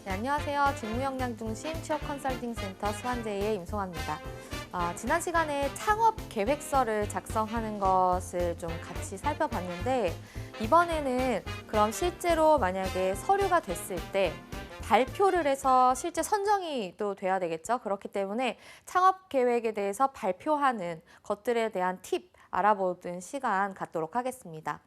네, 안녕하세요. 직무역량 중심 취업 컨설팅 센터 수환제이의 임송아입니다. 지난 시간에 창업 계획서를 작성하는 것을 좀 같이 살펴봤는데 이번에는 그럼 실제로 만약에 서류가 됐을 때 발표를 해서 실제 선정이 또 돼야 되겠죠. 그렇기 때문에 창업 계획에 대해서 발표하는 것들에 대한 팁 알아보는 시간 갖도록 하겠습니다.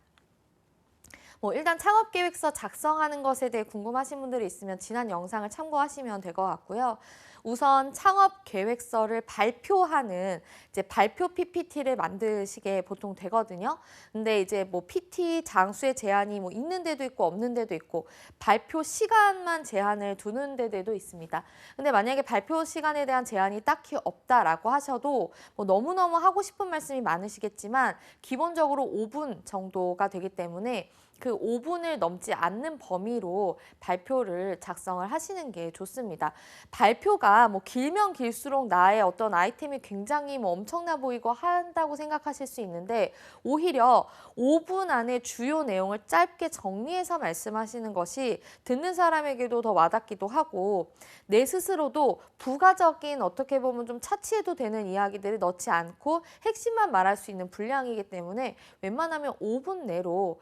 일단 창업계획서 작성하는 것에 대해 궁금하신 분들이 있으면 지난 영상을 참고하시면 될 것 같고요. 우선 창업계획서를 발표하는 이제 발표 PPT를 만드시게 보통 되거든요. 근데 이제 PT 장수의 제한이 있는 데도 있고 없는 데도 있고 발표 시간만 제한을 두는 데도 있습니다. 근데 만약에 발표 시간에 대한 제한이 딱히 없다라고 하셔도 너무너무 하고 싶은 말씀이 많으시겠지만 기본적으로 5분 정도가 되기 때문에 그 5분을 넘지 않는 범위로 발표를 작성을 하시는 게 좋습니다. 발표가 길면 길수록 나의 어떤 아이템이 굉장히 엄청나 보이고 한다고 생각하실 수 있는데 오히려 5분 안에 주요 내용을 짧게 정리해서 말씀하시는 것이 듣는 사람에게도 더 와닿기도 하고 내 스스로도 부가적인 어떻게 보면 좀 차치해도 되는 이야기들을 넣지 않고 핵심만 말할 수 있는 분량이기 때문에 웬만하면 5분 내로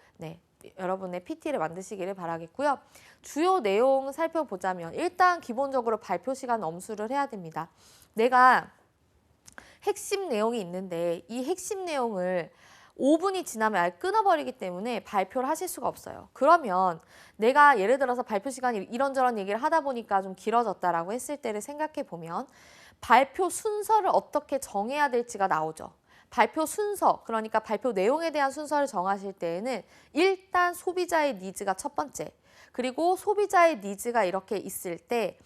여러분의 PT를 만드시기를 바라겠고요. 주요 내용 살펴보자면 일단 기본적으로 발표 시간 엄수를 해야 됩니다. 내가 핵심 내용이 있는데 이 핵심 내용을 5분이 지나면 아예 끊어버리기 때문에 발표를 하실 수가 없어요. 그러면 내가 예를 들어서 발표 시간이 이런저런 얘기를 하다 보니까 좀 길어졌다라고 했을 때를 생각해 보면 발표 순서를 어떻게 정해야 될지가 나오죠. 발표 순서, 그러니까 발표 내용에 대한 순서를 정하실 때에는 일단 소비자의 니즈가 첫 번째, 그리고 소비자의 니즈가 이렇게 있을 때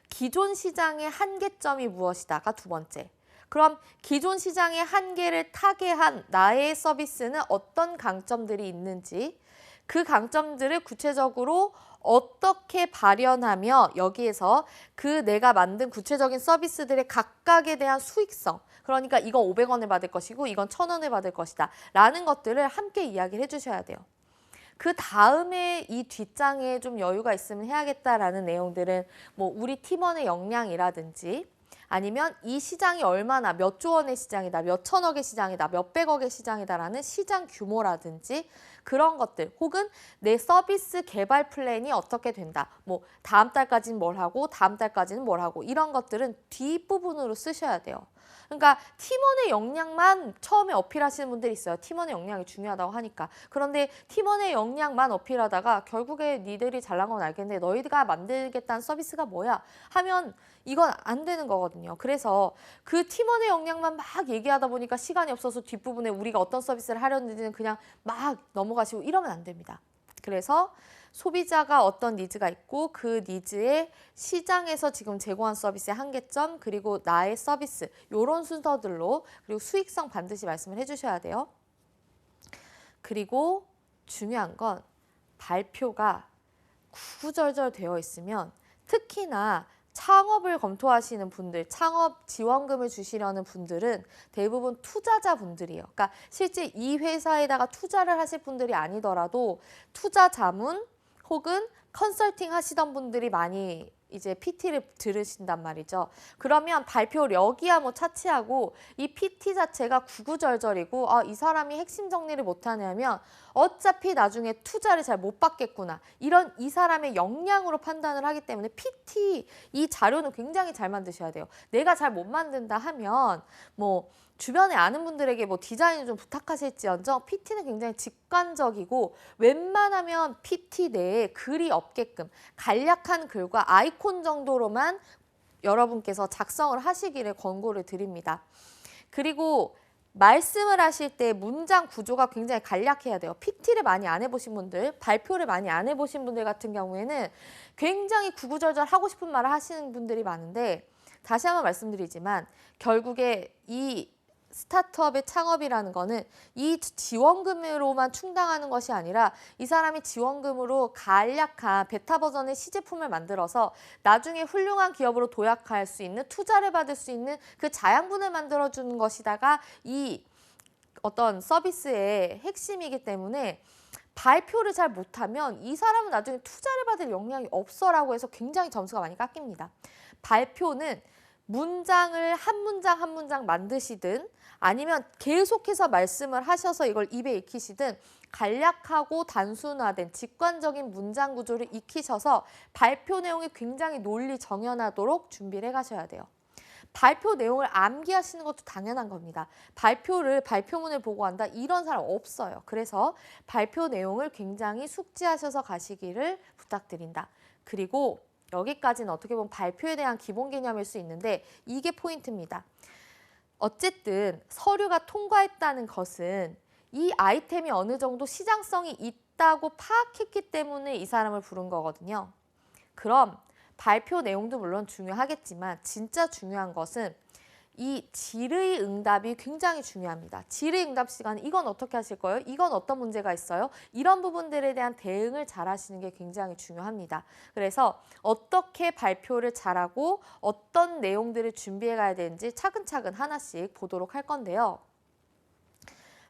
기존 시장의 한계점이 무엇이다가 두 번째. 그럼 기존 시장의 한계를 타개한 나의 서비스는 어떤 강점들이 있는지 그 강점들을 구체적으로 어떻게 발현하며 여기에서 그 내가 만든 구체적인 서비스들의 각각에 대한 수익성, 그러니까 이건 500원을 받을 것이고 이건 1000원을 받을 것이다 라는 것들을 함께 이야기를 해주셔야 돼요. 그 다음에 이 뒷장에 좀 여유가 있으면 해야겠다라는 내용들은 우리 팀원의 역량이라든지 아니면 이 시장이 얼마나 몇 조 원의 시장이다, 몇 천억의 시장이다, 몇 백억의 시장이다라는 시장 규모라든지 그런 것들 혹은 내 서비스 개발 플랜이 어떻게 된다. 다음 달까지는 뭘 하고 다음 달까지는 뭘 하고 이런 것들은 뒷부분으로 쓰셔야 돼요. 그러니까 팀원의 역량만 처음에 어필하시는 분들이 있어요. 팀원의 역량이 중요하다고 하니까. 그런데 팀원의 역량만 어필하다가 결국에 니들이 잘난 건 알겠는데 너희가 만들겠다는 서비스가 뭐야? 하면 이건 안 되는 거거든요. 그래서 그 팀원의 역량만 막 얘기하다 보니까 시간이 없어서 뒷부분에 우리가 어떤 서비스를 하려는지는 그냥 막 넘어가시고 이러면 안 됩니다. 그래서 소비자가 어떤 니즈가 있고 그 니즈에 시장에서 지금 제공한 서비스의 한계점 그리고 나의 서비스 이런 순서들로 그리고 수익성 반드시 말씀을 해주셔야 돼요. 그리고 중요한 건 발표가 구구절절 되어 있으면 특히나 창업을 검토하시는 분들, 창업 지원금을 주시려는 분들은 대부분 투자자분들이에요. 그러니까 실제 이 회사에다가 투자를 하실 분들이 아니더라도 투자 자문 혹은 컨설팅 하시던 분들이 많이 이제 PT를 들으신단 말이죠. 그러면 발표력이야 차치하고 이 PT 자체가 구구절절이고 이 사람이 핵심 정리를 못하냐면 어차피 나중에 투자를 잘 못 받겠구나. 이런 이 사람의 역량으로 판단을 하기 때문에 PT 이 자료는 굉장히 잘 만드셔야 돼요. 내가 잘 못 만든다 하면 주변에 아는 분들에게 디자인을 좀 부탁하실지언정 PT는 굉장히 직관적이고 웬만하면 PT 내에 글이 없게끔 간략한 글과 아이콘 정도로만 여러분께서 작성을 하시기를 권고를 드립니다. 그리고 말씀을 하실 때 문장 구조가 굉장히 간략해야 돼요. PT를 많이 안 해보신 분들, 발표를 많이 안 해보신 분들 같은 경우에는 굉장히 구구절절 하고 싶은 말을 하시는 분들이 많은데 다시 한번 말씀드리지만 결국에 이 스타트업의 창업이라는 거는 이 지원금으로만 충당하는 것이 아니라 이 사람이 지원금으로 간략한 베타 버전의 시제품을 만들어서 나중에 훌륭한 기업으로 도약할 수 있는 투자를 받을 수 있는 그 자양분을 만들어주는 것이다가 이 어떤 서비스의 핵심이기 때문에 발표를 잘 못하면 이 사람은 나중에 투자를 받을 역량이 없어라고 해서 굉장히 점수가 많이 깎입니다. 발표는 문장을 한 문장 한 문장 만드시든 아니면 계속해서 말씀을 하셔서 이걸 입에 익히시든 간략하고 단순화된 직관적인 문장 구조를 익히셔서 발표 내용이 굉장히 논리 정연하도록 준비를 해가셔야 돼요. 발표 내용을 암기하시는 것도 당연한 겁니다. 발표문을 보고 한다 이런 사람 없어요. 그래서 발표 내용을 굉장히 숙지하셔서 가시기를 부탁드린다. 그리고 여기까지는 어떻게 보면 발표에 대한 기본 개념일 수 있는데 이게 포인트입니다. 어쨌든 서류가 통과했다는 것은 이 아이템이 어느 정도 시장성이 있다고 파악했기 때문에 이 사람을 부른 거거든요. 그럼 발표 내용도 물론 중요하겠지만 진짜 중요한 것은 이 질의 응답이 굉장히 중요합니다. 질의 응답 시간에 이건 어떻게 하실 거예요? 이건 어떤 문제가 있어요? 이런 부분들에 대한 대응을 잘 하시는 게 굉장히 중요합니다. 그래서 어떻게 발표를 잘하고 어떤 내용들을 준비해 가야 되는지 차근차근 하나씩 보도록 할 건데요.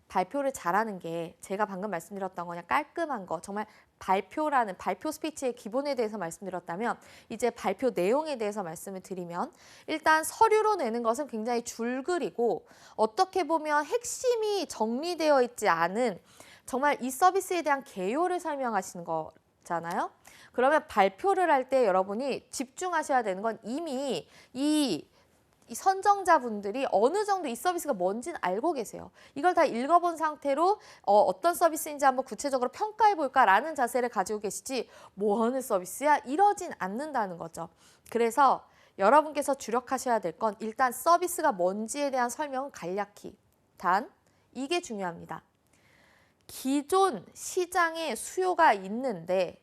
발표를 잘하는 게 제가 방금 말씀드렸던 거 그냥 깔끔한 거 정말 발표 스피치의 기본에 대해서 말씀드렸다면 이제 발표 내용에 대해서 말씀을 드리면 일단 서류로 내는 것은 굉장히 줄글이고 어떻게 보면 핵심이 정리되어 있지 않은 정말 이 서비스에 대한 개요를 설명하시는 거잖아요. 그러면 발표를 할 때 여러분이 집중하셔야 되는 건 이미 이 선정자분들이 어느 정도 이 서비스가 뭔지는 알고 계세요. 이걸 다 읽어본 상태로 어떤 서비스인지 한번 구체적으로 평가해 볼까라는 자세를 가지고 계시지 뭐 하는 서비스야? 이러진 않는다는 거죠. 그래서 여러분께서 주력하셔야 될 건 일단 서비스가 뭔지에 대한 설명은 간략히. 단, 이게 중요합니다. 기존 시장에 수요가 있는데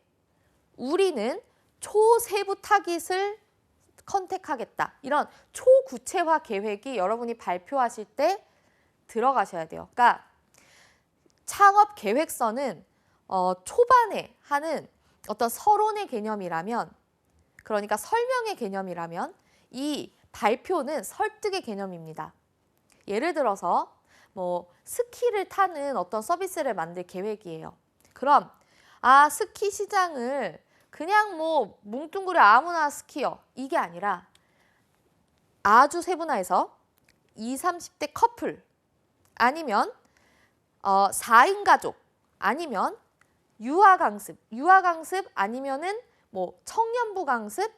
우리는 초세부 타깃을 컨택하겠다. 이런 초구체화 계획이 여러분이 발표하실 때 들어가셔야 돼요. 그러니까 창업 계획서는 초반에 하는 어떤 서론의 개념이라면 그러니까 설명의 개념이라면 이 발표는 설득의 개념입니다. 예를 들어서 뭐 스키를 타는 어떤 서비스를 만들 계획이에요. 그럼 스키 시장을 그냥 뭐 뭉뚱그려 아무나 스키요. 이게 아니라 아주 세분화해서 20, 30대 커플 아니면 4인 가족 아니면 유아강습 아니면은 뭐 청년부 강습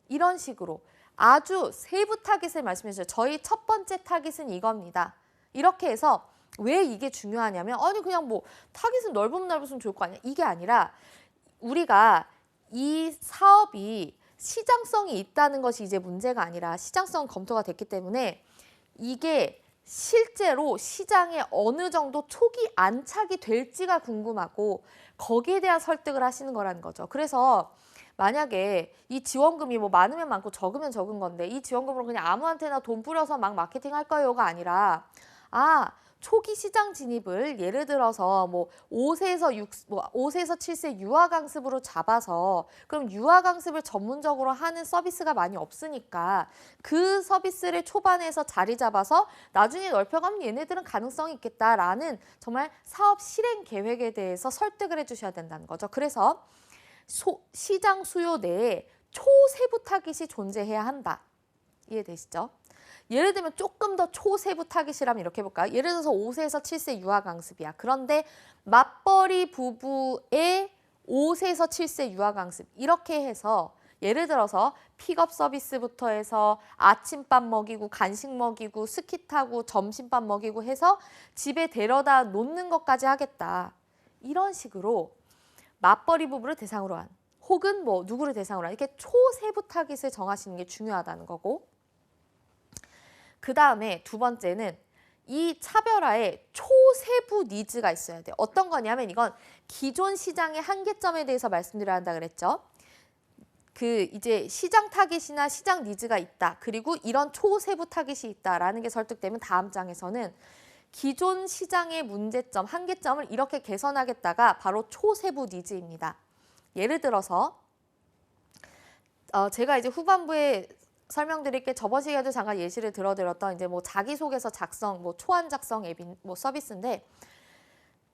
이런 식으로 아주 세부 타깃을 말씀해 주세요. 저희 첫 번째 타깃은 이겁니다. 이렇게 해서 왜 이게 중요하냐면 아니 그냥 뭐 타깃은 넓으면 좋을 거 아니야. 이게 아니라 우리가 이 사업이 시장성이 있다는 것이 이제 문제가 아니라 시장성 검토가 됐기 때문에 이게 실제로 시장에 어느 정도 초기 안착이 될지가 궁금하고 거기에 대한 설득을 하시는 거라는 거죠. 그래서 만약에 이 지원금이 뭐 많으면 많고 적으면 적은 건데 이 지원금으로 그냥 아무한테나 돈 뿌려서 막 마케팅 할 거예요가 아니라 초기 시장 진입을 예를 들어서 뭐 5세에서 7세 유아 강습으로 잡아서 그럼 유아 강습을 전문적으로 하는 서비스가 많이 없으니까 그 서비스를 초반에서 자리 잡아서 나중에 넓혀가면 얘네들은 가능성이 있겠다라는 정말 사업 실행 계획에 대해서 설득을 해주셔야 된다는 거죠. 그래서 시장 수요 내에 초세부 타깃이 존재해야 한다. 이해되시죠? 예를 들면 조금 더 초세부 타깃이라면 이렇게 해볼까요? 예를 들어서 5세에서 7세 유아 강습이야. 그런데 맞벌이 부부의 5세에서 7세 유아 강습 이렇게 해서 예를 들어서 픽업 서비스부터 해서 아침밥 먹이고 간식 먹이고 스키 타고 점심밥 먹이고 해서 집에 데려다 놓는 것까지 하겠다. 이런 식으로 맞벌이 부부를 대상으로 한 혹은 뭐 누구를 대상으로 한 이렇게 초세부 타깃을 정하시는 게 중요하다는 거고 그 다음에 두 번째는 이 차별화에 초세부 니즈가 있어야 돼요. 어떤 거냐면 이건 기존 시장의 한계점에 대해서 말씀드려야 한다 그랬죠. 이제 시장 타깃이나 시장 니즈가 있다. 그리고 이런 초세부 타깃이 있다라는 게 설득되면 다음 장에서는 기존 시장의 문제점, 한계점을 이렇게 개선하겠다가 바로 초세부 니즈입니다. 예를 들어서 제가 이제 후반부에 설명드릴게 저번 시간에도 잠깐 예시를 들어드렸던 이제 뭐 자기소개서 작성, 뭐 초안 작성 앱인 뭐 서비스인데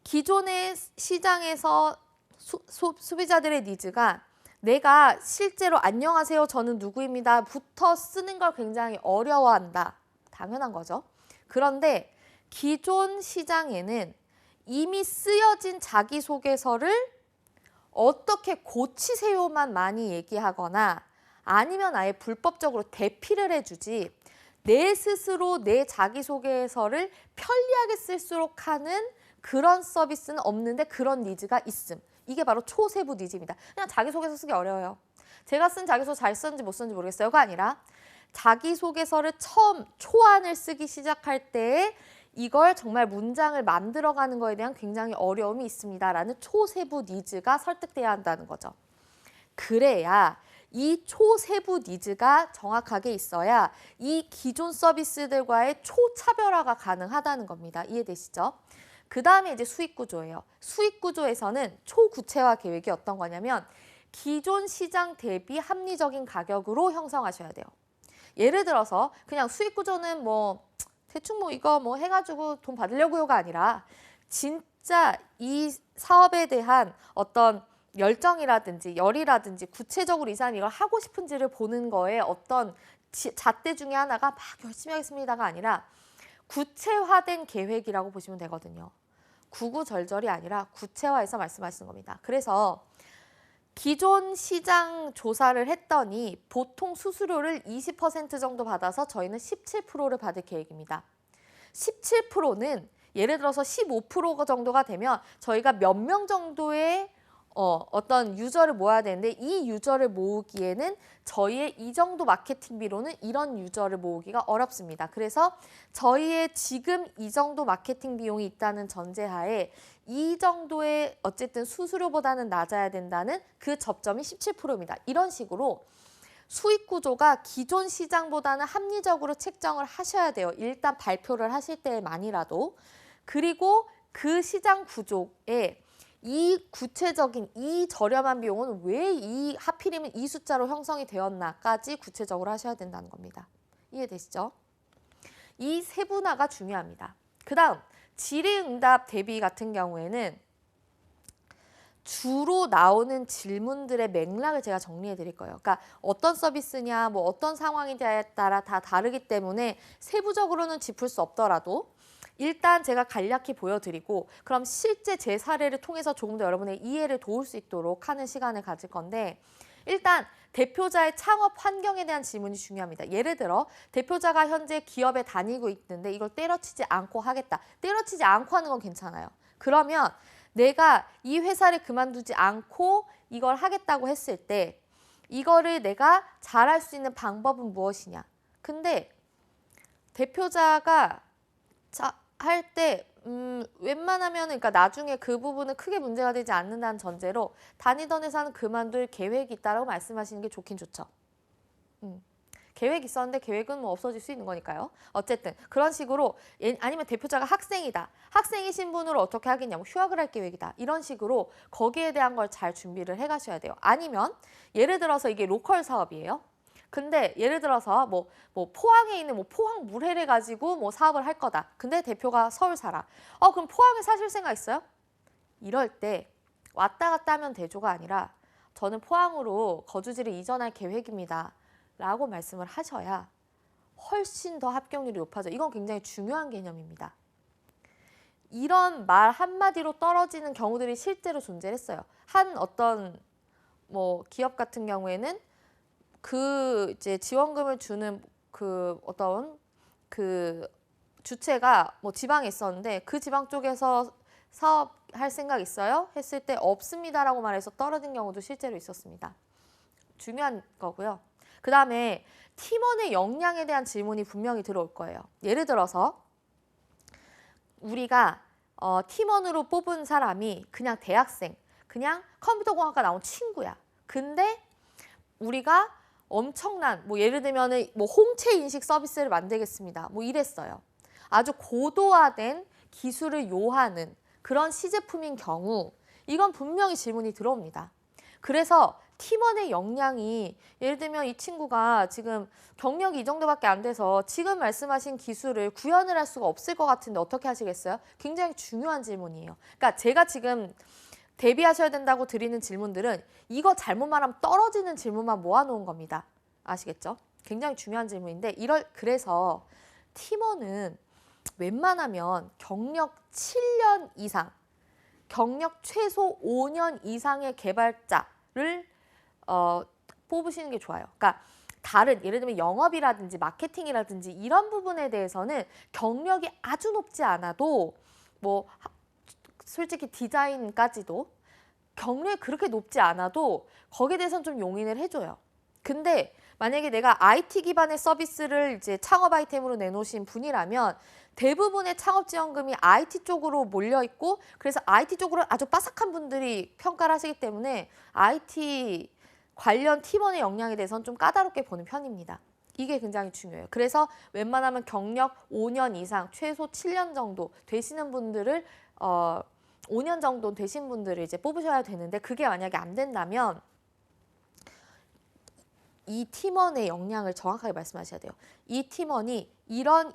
기존의 시장에서 소비자들의 니즈가 내가 실제로 안녕하세요 저는 누구입니다 부터 쓰는 걸 굉장히 어려워한다. 당연한 거죠. 그런데 기존 시장에는 이미 쓰여진 자기소개서를 어떻게 고치세요만 많이 얘기하거나 아니면 아예 불법적으로 대피를 해주지 내 스스로 내 자기소개서를 편리하게 쓸수록 하는 그런 서비스는 없는데 그런 니즈가 있음. 이게 바로 초세부 니즈입니다. 그냥 자기소개서 쓰기 어려워요. 제가 쓴 자기소개 잘 썼는지 못 썼는지 모르겠어요가 아니라 자기소개서를 처음 초안을 쓰기 시작할 때에 이걸 정말 문장을 만들어가는 거에 대한 굉장히 어려움이 있습니다라는 초세부 니즈가 설득돼야 한다는 거죠. 그래야 이 초세부 니즈가 정확하게 있어야 이 기존 서비스들과의 초차별화가 가능하다는 겁니다. 이해되시죠? 그 다음에 이제 수익 구조예요. 수익 구조에서는 초구체화 계획이 어떤 거냐면 기존 시장 대비 합리적인 가격으로 형성하셔야 돼요. 예를 들어서 그냥 수익 구조는 뭐 대충 뭐 이거 뭐 해가지고 돈 받으려고요가 아니라 진짜 이 사업에 대한 어떤 열정이라든지 열이라든지 구체적으로 이 사람이 이걸 하고 싶은지를 보는 거에 어떤 잣대 중에 하나가 막 열심히 하겠습니다가 아니라 구체화된 계획이라고 보시면 되거든요. 구구절절이 아니라 구체화해서 말씀하시는 겁니다. 그래서 기존 시장 조사를 했더니 보통 수수료를 20% 정도 받아서 저희는 17%를 받을 계획입니다. 17%는 예를 들어서 15% 정도가 되면 저희가 몇 명 정도의 어떤 유저를 모아야 되는데 이 유저를 모으기에는 저희의 이 정도 마케팅비로는 이런 유저를 모으기가 어렵습니다. 그래서 저희의 지금 이 정도 마케팅 비용이 있다는 전제하에 이 정도의 어쨌든 수수료보다는 낮아야 된다는 그 접점이 17%입니다. 이런 식으로 수익 구조가 기존 시장보다는 합리적으로 책정을 하셔야 돼요. 일단 발표를 하실 때만이라도. 그리고 그 시장 구조에 이 구체적인 이 저렴한 비용은 왜 이 하필이면 이 숫자로 형성이 되었나까지 구체적으로 하셔야 된다는 겁니다. 이해되시죠? 이 세분화가 중요합니다. 그 다음 질의응답 대비 같은 경우에는 주로 나오는 질문들의 맥락을 제가 정리해 드릴 거예요. 그러니까 어떤 서비스냐, 뭐 어떤 상황이냐에 따라 다 다르기 때문에 세부적으로는 짚을 수 없더라도 일단 제가 간략히 보여드리고 그럼 실제 제 사례를 통해서 조금 더 여러분의 이해를 도울 수 있도록 하는 시간을 가질 건데 일단 대표자의 창업 환경에 대한 질문이 중요합니다. 예를 들어 대표자가 현재 기업에 다니고 있는데 이걸 때려치지 않고 하겠다. 때려치지 않고 하는 건 괜찮아요. 그러면 내가 이 회사를 그만두지 않고 이걸 하겠다고 했을 때 이거를 내가 잘할 수 있는 방법은 무엇이냐. 근데 대표자가 할 때 웬만하면 그러니까 나중에 그 부분은 크게 문제가 되지 않는다는 전제로 다니던 회사는 그만둘 계획이 있다라고 말씀하시는 게 좋긴 좋죠. 계획이 있었는데 계획은 뭐 없어질 수 있는 거니까요. 어쨌든 그런 식으로 아니면 대표자가 학생이다. 학생이신 분으로 어떻게 하겠냐. 뭐 휴학을 할 계획이다. 이런 식으로 거기에 대한 걸 잘 준비를 해가셔야 돼요. 아니면 예를 들어서 이게 로컬 사업이에요. 근데 예를 들어서 뭐 포항에 있는 뭐 포항 물회를 가지고 뭐 사업을 할 거다. 근데 대표가 서울 살아. 그럼 포항에 사실 생각 있어요? 이럴 때 왔다 갔다 하면 대조가 아니라 저는 포항으로 거주지를 이전할 계획입니다. 라고 말씀을 하셔야 훨씬 더 합격률이 높아져. 이건 굉장히 중요한 개념입니다. 이런 말 한마디로 떨어지는 경우들이 실제로 존재했어요. 한 어떤 뭐 기업 같은 경우에는 그 이제 지원금을 주는 그 어떤 그 주체가 뭐 지방에 있었는데 그 지방 쪽에서 사업할 생각 있어요? 했을 때 없습니다라고 말해서 떨어진 경우도 실제로 있었습니다. 중요한 거고요. 그 다음에 팀원의 역량에 대한 질문이 분명히 들어올 거예요. 예를 들어서 우리가 팀원으로 뽑은 사람이 그냥 대학생, 그냥 컴퓨터공학과 나온 친구야. 근데 우리가 엄청난 뭐 예를 들면은 뭐 홍채 인식 서비스를 만들겠습니다. 뭐 이랬어요. 아주 고도화된 기술을 요하는 그런 시제품인 경우 이건 분명히 질문이 들어옵니다. 그래서 팀원의 역량이 예를 들면 이 친구가 지금 경력이 이 정도밖에 안 돼서 지금 말씀하신 기술을 구현을 할 수가 없을 것 같은데 어떻게 하시겠어요? 굉장히 중요한 질문이에요. 그러니까 제가 지금 대비하셔야 된다고 드리는 질문들은 이거 잘못 말하면 떨어지는 질문만 모아놓은 겁니다. 아시겠죠? 굉장히 중요한 질문인데 그래서 팀원은 웬만하면 경력 7년 이상, 경력 최소 5년 이상의 개발자를 뽑으시는 게 좋아요. 그러니까 다른 예를 들면 영업이라든지 마케팅이라든지 이런 부분에 대해서는 경력이 아주 높지 않아도 뭐 솔직히 디자인까지도 경력이 그렇게 높지 않아도 거기에 대해서는 좀 용인을 해줘요. 근데 만약에 내가 IT 기반의 서비스를 이제 창업 아이템으로 내놓으신 분이라면 대부분의 창업지원금이 IT 쪽으로 몰려있고 그래서 IT 쪽으로 아주 빠삭한 분들이 평가를 하시기 때문에 IT 관련 팀원의 역량에 대해서는 좀 까다롭게 보는 편입니다. 이게 굉장히 중요해요. 그래서 웬만하면 경력 5년 이상, 최소 7년 정도 되시는 분들을 5년 정도 되신 분들을 이제 뽑으셔야 되는데 그게 만약에 안 된다면 이 팀원의 역량을 정확하게 말씀하셔야 돼요. 이 팀원이 이런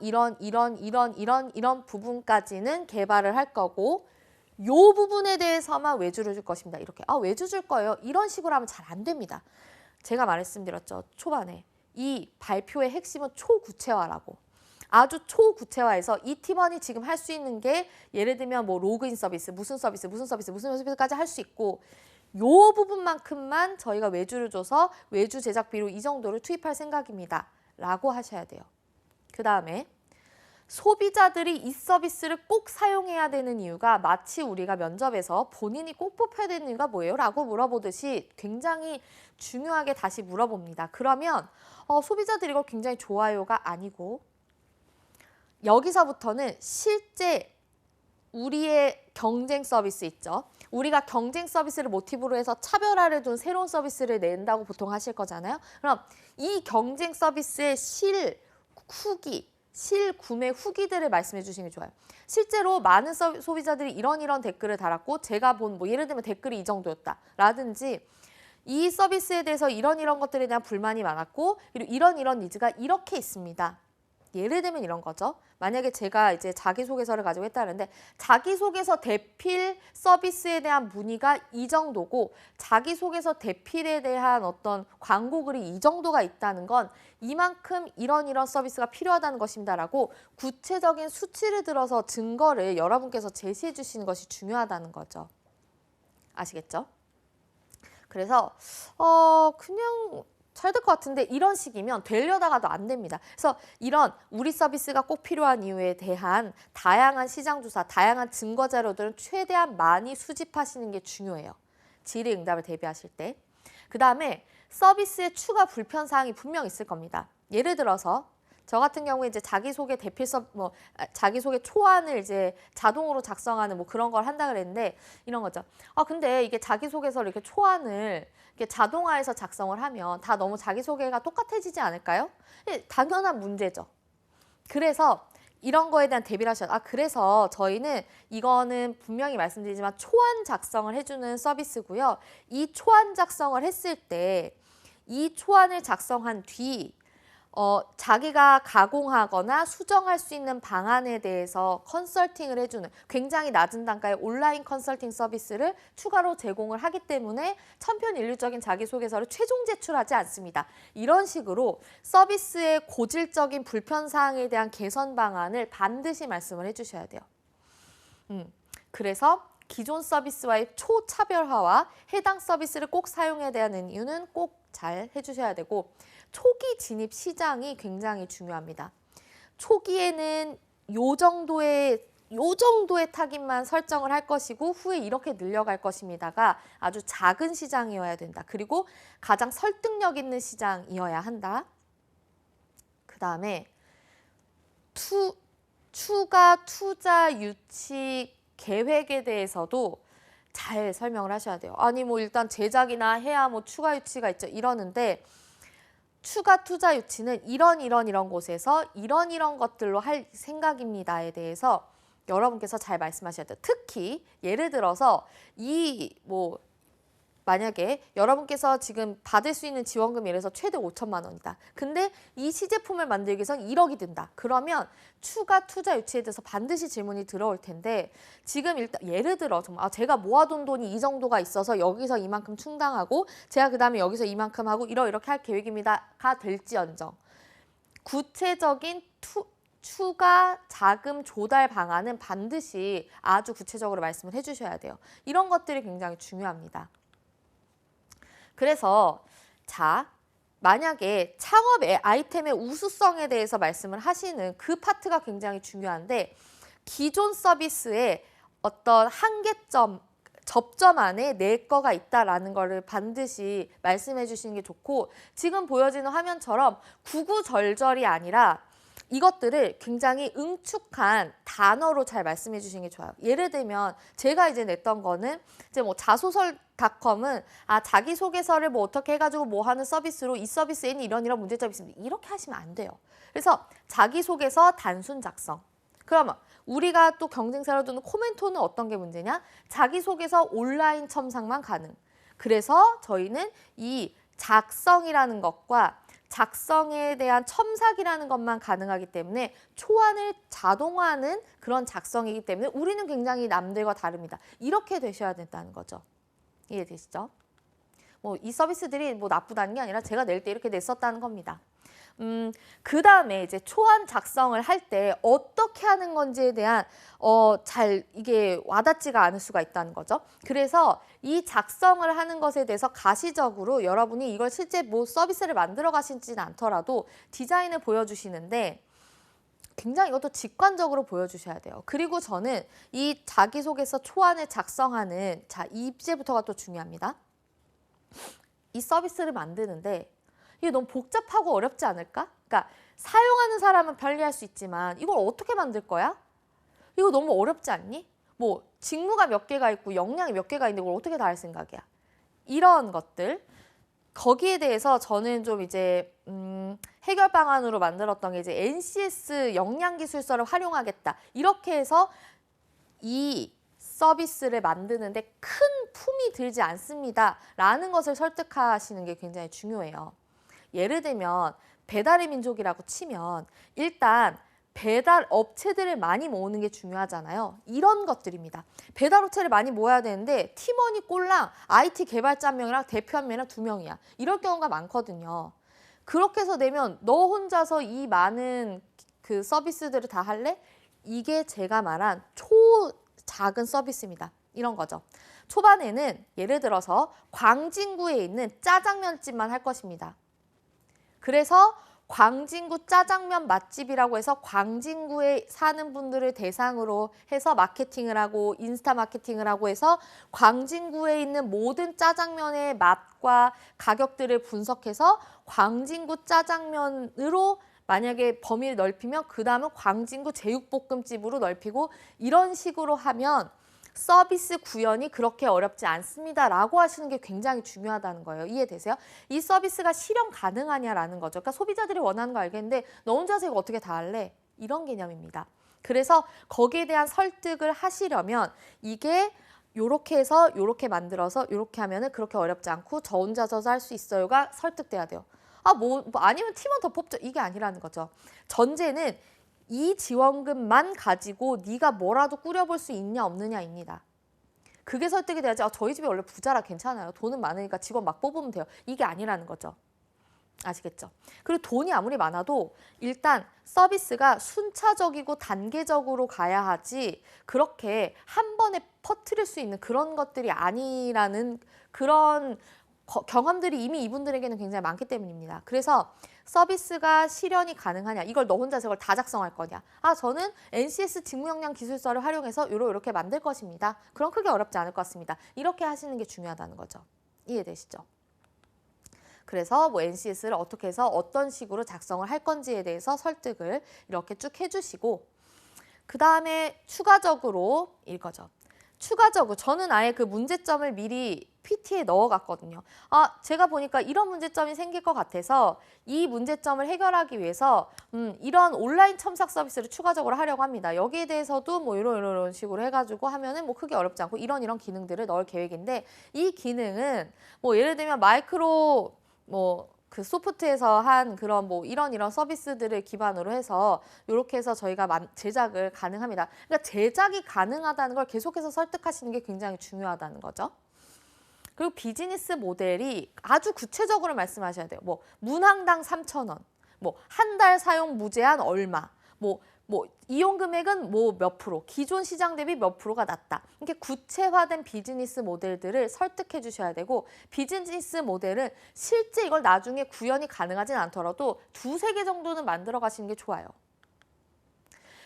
부분까지는 개발을 할 거고 요 부분에 대해서만 외주를 줄 것입니다. 이렇게 외주 줄 거예요. 이런 식으로 하면 잘 안 됩니다. 제가 말씀드렸죠. 초반에 이 발표의 핵심은 초구체화라고. 아주 초구체화해서 이 팀원이 지금 할 수 있는 게 예를 들면 뭐 로그인 서비스, 무슨 서비스까지 할 수 있고 요 부분만큼만 저희가 외주를 줘서 외주 제작비로 이 정도를 투입할 생각입니다. 라고 하셔야 돼요. 그 다음에 소비자들이 이 서비스를 꼭 사용해야 되는 이유가 마치 우리가 면접에서 본인이 꼭 뽑혀야 되는 이유가 뭐예요? 라고 물어보듯이 굉장히 중요하게 다시 물어봅니다. 그러면 소비자들이 이걸 굉장히 좋아요가 아니고 여기서부터는 실제 우리의 경쟁 서비스 있죠. 우리가 경쟁 서비스를 모티브로 해서 차별화를 둔 새로운 서비스를 낸다고 보통 하실 거잖아요. 그럼 이 경쟁 서비스의 실구매 후기들을 말씀해 주시는 게 좋아요. 실제로 많은 소비자들이 이런 댓글을 달았고 제가 본 뭐 예를 들면 댓글이 이 정도였다 라든지 이 서비스에 대해서 이런 것들에 대한 불만이 많았고 그리고 이런 니즈가 이렇게 있습니다. 예를 들면 이런 거죠. 만약에 제가 이제 자기소개서를 가지고 했다는데 자기소개서 대필 서비스에 대한 문의가 이 정도고 자기소개서 대필에 대한 어떤 광고글이 이 정도가 있다는 건 이만큼 이런 서비스가 필요하다는 것입니다라고 구체적인 수치를 들어서 증거를 여러분께서 제시해 주시는 것이 중요하다는 거죠. 아시겠죠? 그래서 그냥 잘 될 것 같은데 이런 식이면 되려다가도 안 됩니다. 그래서 이런 우리 서비스가 꼭 필요한 이유에 대한 다양한 시장 조사, 다양한 증거 자료들은 최대한 많이 수집하시는 게 중요해요. 질의응답을 대비하실 때. 그 다음에 서비스의 추가 불편 사항이 분명 있을 겁니다. 예를 들어서 저 같은 경우에 이제 자기소개 자기소개 초안을 이제 자동으로 작성하는 뭐 그런 걸 한다 그랬는데 이런 거죠. 근데 이게 자기소개서를 이렇게 초안을 이렇게 자동화해서 작성을 하면 다 너무 자기소개가 똑같아지지 않을까요? 당연한 문제죠. 그래서 이런 거에 대한 대비를 하셔야 그래서 저희는 이거는 분명히 말씀드리지만 초안 작성을 해주는 서비스고요. 이 초안 작성을 했을 때 이 초안을 작성한 뒤 자기가 가공하거나 수정할 수 있는 방안에 대해서 컨설팅을 해주는 굉장히 낮은 단가의 온라인 컨설팅 서비스를 추가로 제공을 하기 때문에 천편일률적인 자기소개서를 최종 제출하지 않습니다. 이런 식으로 서비스의 고질적인 불편사항에 대한 개선 방안을 반드시 말씀을 해주셔야 돼요. 그래서 기존 서비스와의 초차별화와 해당 서비스를 꼭 사용해야 되는 이유는 꼭 잘 해주셔야 되고 초기 진입 시장이 굉장히 중요합니다. 초기에는 요 정도의 타깃만 설정을 할 것이고 후에 이렇게 늘려갈 것입니다가 아주 작은 시장이어야 된다. 그리고 가장 설득력 있는 시장이어야 한다. 그 다음에 추가 투자 유치 계획에 대해서도 잘 설명을 하셔야 돼요. 아니 뭐 일단 제작이나 해야 뭐 추가 유치가 있죠. 이러는데 추가 투자 유치는 이런 곳에서 이런 것들로 할 생각입니다에 대해서 여러분께서 잘 말씀하셔야 돼요. 특히 예를 들어서 이 뭐 만약에 여러분께서 지금 받을 수 있는 지원금이 예를 들어서 최대 5천만 원이다. 근데 이 시제품을 만들기 위해서 1억이 든다. 그러면 추가 투자 유치에 대해서 반드시 질문이 들어올 텐데 지금 일단 예를 들어 정말 제가 모아둔 돈이 이 정도가 있어서 여기서 이만큼 충당하고 제가 그다음에 여기서 이만큼 하고 이렇게 할 계획입니다가 될지언정 구체적인 추가 자금 조달 방안은 반드시 아주 구체적으로 말씀을 해주셔야 돼요. 이런 것들이 굉장히 중요합니다. 그래서 자, 만약에 창업의 아이템의 우수성에 대해서 말씀을 하시는 그 파트가 굉장히 중요한데 기존 서비스의 어떤 한계점, 접점 안에 내 거가 있다라는 거를 반드시 말씀해 주시는 게 좋고 지금 보여지는 화면처럼 구구절절이 아니라 이것들을 굉장히 응축한 단어로 잘 말씀해 주시는 게 좋아요. 예를 들면 제가 이제 냈던 거는 이제 뭐 자소설닷컴은 자기소개서를 뭐 어떻게 해가지고 뭐 하는 서비스로 이 서비스에는 이런 문제점이 있습니다. 이렇게 하시면 안 돼요. 그래서 자기소개서 단순 작성. 그러면 우리가 또 경쟁사로 두는 코멘토는 어떤 게 문제냐? 자기소개서 온라인 첨삭만 가능. 그래서 저희는 이 작성이라는 것과 작성에 대한 첨삭이라는 것만 가능하기 때문에 초안을 자동화하는 그런 작성이기 때문에 우리는 굉장히 남들과 다릅니다. 이렇게 되셔야 된다는 거죠. 이해되시죠? 뭐 이 서비스들이 뭐 나쁘다는 게 아니라 제가 낼 때 이렇게 냈었다는 겁니다. 그 다음에 이제 초안 작성을 할 때 어떻게 하는 건지에 대한 잘 이게 와닿지가 않을 수가 있다는 거죠. 그래서 이 작성을 하는 것에 대해서 가시적으로 여러분이 이걸 실제 뭐 서비스를 만들어 가시지는 않더라도 디자인을 보여주시는데 굉장히 이것도 직관적으로 보여주셔야 돼요. 그리고 저는 이 자기소개서 초안을 작성하는 이제부터가 또 중요합니다. 이 서비스를 만드는데 이게 너무 복잡하고 어렵지 않을까? 그러니까 사용하는 사람은 편리할 수 있지만 이걸 어떻게 만들 거야? 이거 너무 어렵지 않니? 뭐 직무가 몇 개가 있고 역량이 몇 개가 있는데 이걸 어떻게 다 할 생각이야? 이런 것들. 거기에 대해서 저는 좀 이제 해결 방안으로 만들었던 게 이제 NCS 역량기술서를 활용하겠다. 이렇게 해서 이 서비스를 만드는데 큰 품이 들지 않습니다. 라는 것을 설득하시는 게 굉장히 중요해요. 예를 들면 배달의 민족이라고 치면 일단 배달 업체들을 많이 모으는 게 중요하잖아요. 이런 것들입니다. 배달 업체를 많이 모아야 되는데 팀원이 꼴랑 IT 개발자 한 명이랑 대표 한 명이랑 2명이야. 이럴 경우가 많거든요. 그렇게 해서 되면 너 혼자서 이 많은 그 서비스들을 다 할래? 이게 제가 말한 작은 서비스입니다. 이런 거죠. 초반에는 예를 들어서 광진구에 있는 짜장면집만 할 것입니다. 그래서 광진구 짜장면 맛집이라고 해서 광진구에 사는 분들을 대상으로 해서 마케팅을 하고 인스타 마케팅을 하고 해서 광진구에 있는 모든 짜장면의 맛과 가격들을 분석해서 광진구 짜장면으로 만약에 범위를 넓히면 그 다음은 광진구 제육볶음집으로 넓히고 이런 식으로 하면 서비스 구현이 그렇게 어렵지 않습니다라고 하시는 게 굉장히 중요하다는 거예요. 이해되세요? 이 서비스가 실현 가능하냐라는 거죠. 그러니까 소비자들이 원하는 거 알겠는데 너 혼자서 이거 어떻게 다 할래? 이런 개념입니다. 그래서 거기에 대한 설득을 하시려면 이게 요렇게 해서 요렇게 만들어서 요렇게 하면은 그렇게 어렵지 않고 저 혼자서 할 수 있어요가 설득돼야 돼요. 아니면 팀원 더 뽑죠. 이게 아니라는 거죠. 전제는 이 지원금만 가지고 네가 뭐라도 꾸려볼 수 있냐 없느냐입니다. 그게 설득이 돼야지 저희 집이 원래 부자라 괜찮아요. 돈은 많으니까 직원 막 뽑으면 돼요. 이게 아니라는 거죠. 아시겠죠? 그리고 돈이 아무리 많아도 일단 서비스가 순차적이고 단계적으로 가야 하지 그렇게 한 번에 퍼뜨릴 수 있는 그런 것들이 아니라는 그런 경험들이 이미 이분들에게는 굉장히 많기 때문입니다. 그래서 서비스가 실현이 가능하냐, 이걸 너 혼자 저걸 다 작성할 거냐. 저는 NCS 직무역량 기술서를 활용해서 이렇게 만들 것입니다. 그럼 크게 어렵지 않을 것 같습니다. 이렇게 하시는 게 중요하다는 거죠. 이해되시죠? 그래서 뭐 NCS를 어떻게 해서 어떤 식으로 작성을 할 건지에 대해서 설득을 이렇게 쭉 해주시고 그 다음에 추가적으로 이거죠. 추가적으로 저는 아예 그 문제점을 미리 PT에 넣어갔거든요. 제가 보니까 이런 문제점이 생길 것 같아서 이 문제점을 해결하기 위해서 이런 온라인 첨삭 서비스를 추가적으로 하려고 합니다. 여기에 대해서도 뭐 이런 식으로 해가지고 하면은 뭐 크게 어렵지 않고 이런 기능들을 넣을 계획인데 이 기능은 뭐 예를 들면 마이크로 뭐 그 소프트에서 한 그런 뭐 이런 서비스들을 기반으로 해서 이렇게 해서 저희가 제작을 가능합니다. 그러니까 제작이 가능하다는 걸 계속해서 설득하시는 게 굉장히 중요하다는 거죠. 그리고 비즈니스 모델이 아주 구체적으로 말씀하셔야 돼요. 뭐 문항당 3,000원, 뭐 한 달 사용 무제한 얼마, 뭐 이용 금액은 뭐 몇 프로, 기존 시장 대비 몇 프로가 낮다. 이렇게 구체화된 비즈니스 모델들을 설득해 주셔야 되고 비즈니스 모델은 실제 이걸 나중에 구현이 가능하진 않더라도 2-3개 정도는 만들어 가시는 게 좋아요.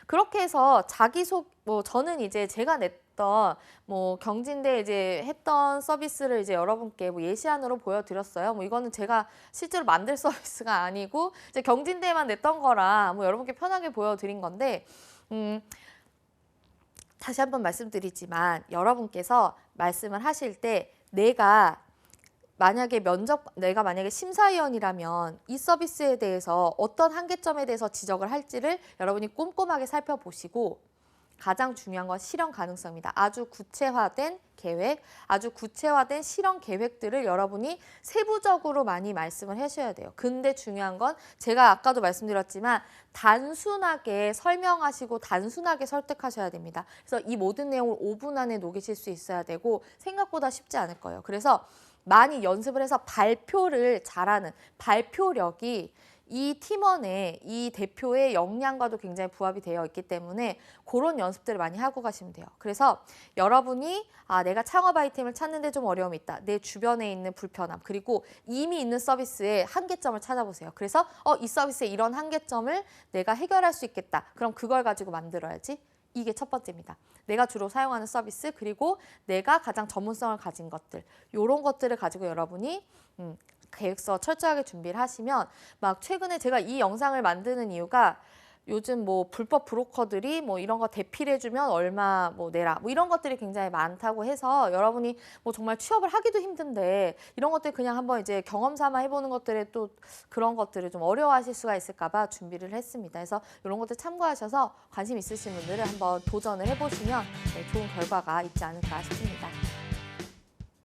그렇게 해서 저는 이제 제가 냈던 뭐 경진대 이제 했던 서비스를 이제 여러분께 뭐 예시안으로 보여드렸어요. 뭐 이거는 제가 실제로 만들 서비스가 아니고 이제 경진대에만 냈던 거라 뭐 여러분께 편하게 보여드린 건데, 다시 한번 말씀드리지만 여러분께서 말씀을 하실 때 내가 만약에 심사위원이라면 이 서비스에 대해서 어떤 한계점에 대해서 지적을 할지를 여러분이 꼼꼼하게 살펴보시고 가장 중요한 건 실현 가능성입니다. 아주 구체화된 계획, 아주 구체화된 실현 계획들을 여러분이 세부적으로 많이 말씀을 하셔야 돼요. 근데 중요한 건 제가 아까도 말씀드렸지만 단순하게 설명하시고 단순하게 설득하셔야 됩니다. 그래서 이 모든 내용을 5분 안에 녹이실 수 있어야 되고 생각보다 쉽지 않을 거예요. 그래서 많이 연습을 해서 발표를 잘하는 발표력이 이 팀원의, 이 대표의 역량과도 굉장히 부합이 되어 있기 때문에 그런 연습들을 많이 하고 가시면 돼요. 그래서 여러분이 내가 창업 아이템을 찾는데 좀 어려움이 있다. 내 주변에 있는 불편함, 그리고 이미 있는 서비스의 한계점을 찾아보세요. 그래서 이 서비스의 이런 한계점을 내가 해결할 수 있겠다. 그럼 그걸 가지고 만들어야지. 이게 첫 번째입니다. 내가 주로 사용하는 서비스, 그리고 내가 가장 전문성을 가진 것들, 이런 것들을 가지고 여러분이 계획서 철저하게 준비를 하시면, 막 최근에 제가 이 영상을 만드는 이유가 요즘 뭐 불법 브로커들이 뭐 이런 거 대필해주면 얼마 뭐 내라 뭐 이런 것들이 굉장히 많다고 해서 여러분이 뭐 정말 취업을 하기도 힘든데 이런 것들 그냥 한번 이제 경험 삼아 해보는 것들에 또 그런 것들을 좀 어려워하실 수가 있을까 봐 준비를 했습니다. 그래서 이런 것들 참고하셔서 관심 있으신 분들은 한번 도전을 해보시면 좋은 결과가 있지 않을까 싶습니다.